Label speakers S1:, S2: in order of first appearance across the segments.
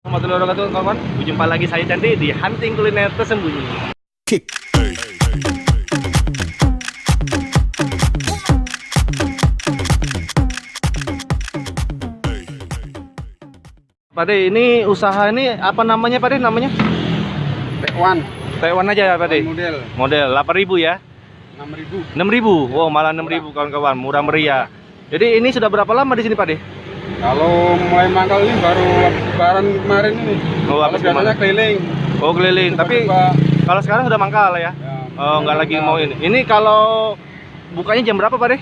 S1: Warahmatullahi wabarakatuh kawan. Berjumpa lagi saya Candi di Hunting Kuliner Tersembunyi.
S2: Kick.
S1: Pak De, ini usaha ini apa namanya Pak De? Namanya?
S3: Tekwan.
S1: Taiwan aja ya Pak De? Model 8.000 ya?
S3: 6.000.
S1: 6.000. Wow, malah 6.000 kawan-kawan, murah meriah. Jadi ini sudah berapa lama di sini Pak De?
S3: Kalau mulai mangkal ini baru habis lebaran kemarin ini.
S1: Oh, habis
S3: biasanya
S1: kemarin.
S3: keliling.
S1: Oh, keliling. Tapi kalau sekarang sudah mangkal ya? Oh, nggak lagi mau ini. Ini kalau bukanya jam berapa Pak De?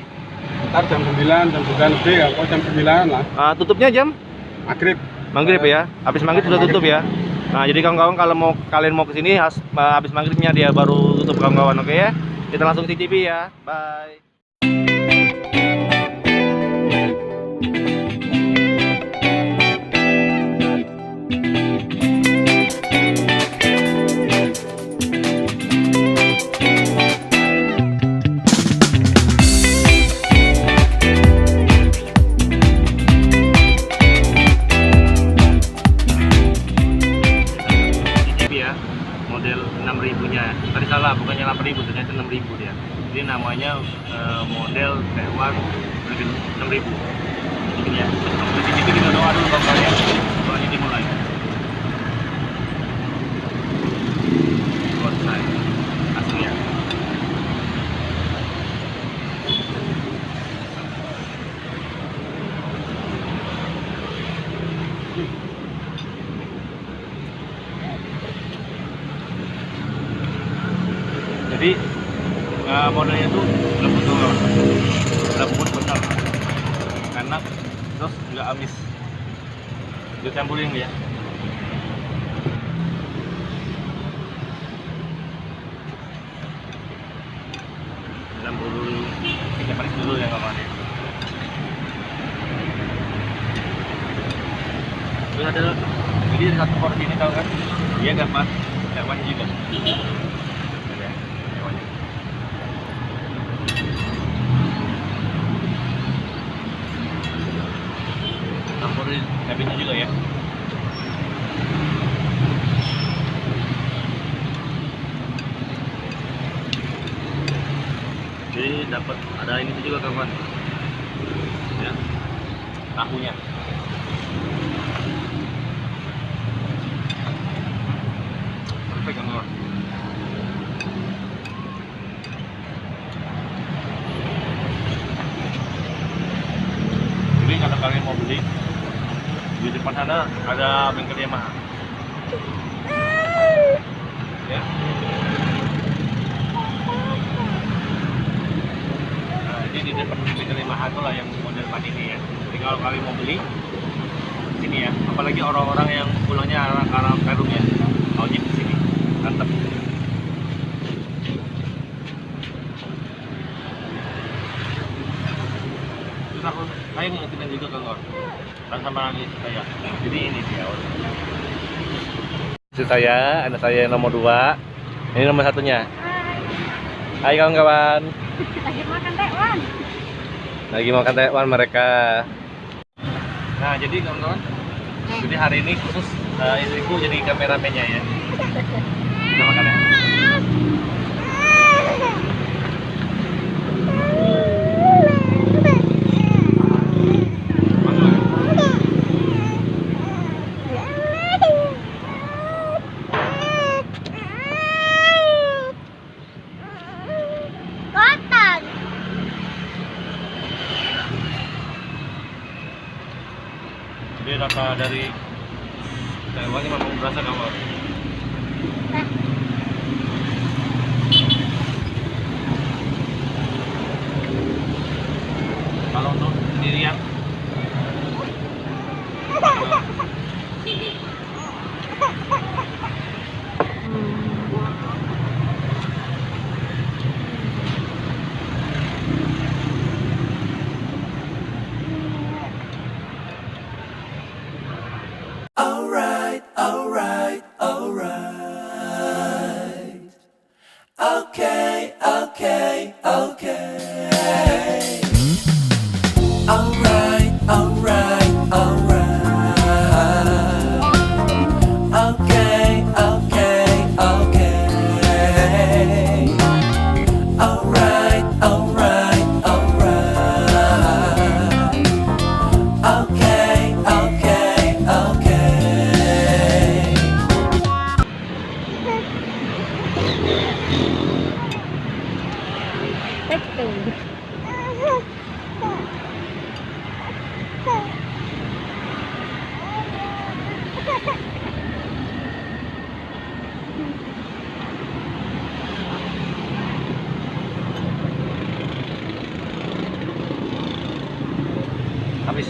S3: Ntar jam 9, jam 9 lebih, kalau jam 9 lah.
S1: Tutupnya jam?
S3: Maghrib.
S1: Maghrib ya? Habis maghrib sudah tutup ya? Nah, jadi kawan-kawan kalau kalian mau kesini habis maghribnya dia baru tutup kawan-kawan, oke ya? Kita langsung cicipi ya. Bye. Model 6.000-nya. Tadi salah, bukannya 8.000, ternyata 6.000 dia. Jadi namanya model Taiwan 6.000. Ini ya. Di sini kita doa dulu kawan ya. Doanya dimulai. Bonsai asli ya. Jadi modelnya itu lembut tuh, lembut besar, enak, terus nggak amis. Dicampurin ya. Campur dulu, kita manis dulu ya kawan ya. Terus ada, jadi satu porsi ini tahu kan? Dia dapat Taiwan juga. Campurin cabenya juga ya. Jadi dapat ada ini juga kawan ya, tahunya. Perfect kawan. Jadi kalau kalian mau beli di depan sana ada bengkel Yamaha ya. Nah, ini di depan bengkel Yamaha itulah yang model pan ini ya. Jadi kalau kalian mau beli sini ya, apalagi orang-orang yang pulangnya arah Perum ya, wajib di sini, mantap. Terus aku saya ngingetin juga kawan, dan sama lagi saya. Jadi ini dia. Saya, anak saya yang nomor 2. Ini nomor 1-nya. Hai kawan-kawan.
S4: Lagi makan tekwan.
S1: Lagi makan tekwan mereka. Nah, jadi kawan-kawan, jadi hari ini khusus istriku jadi kameramennya ya. Kita makan ya. Jadi rasa dari Taiwannya memang berasa kawan. Kalau untuk sendirian
S2: Alright, alright, alright.
S1: Habis.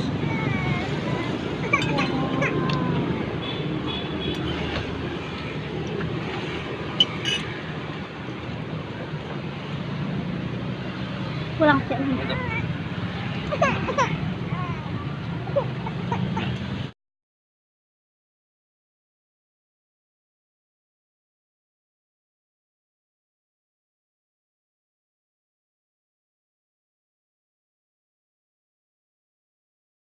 S4: Pulang cek.
S1: Mantap.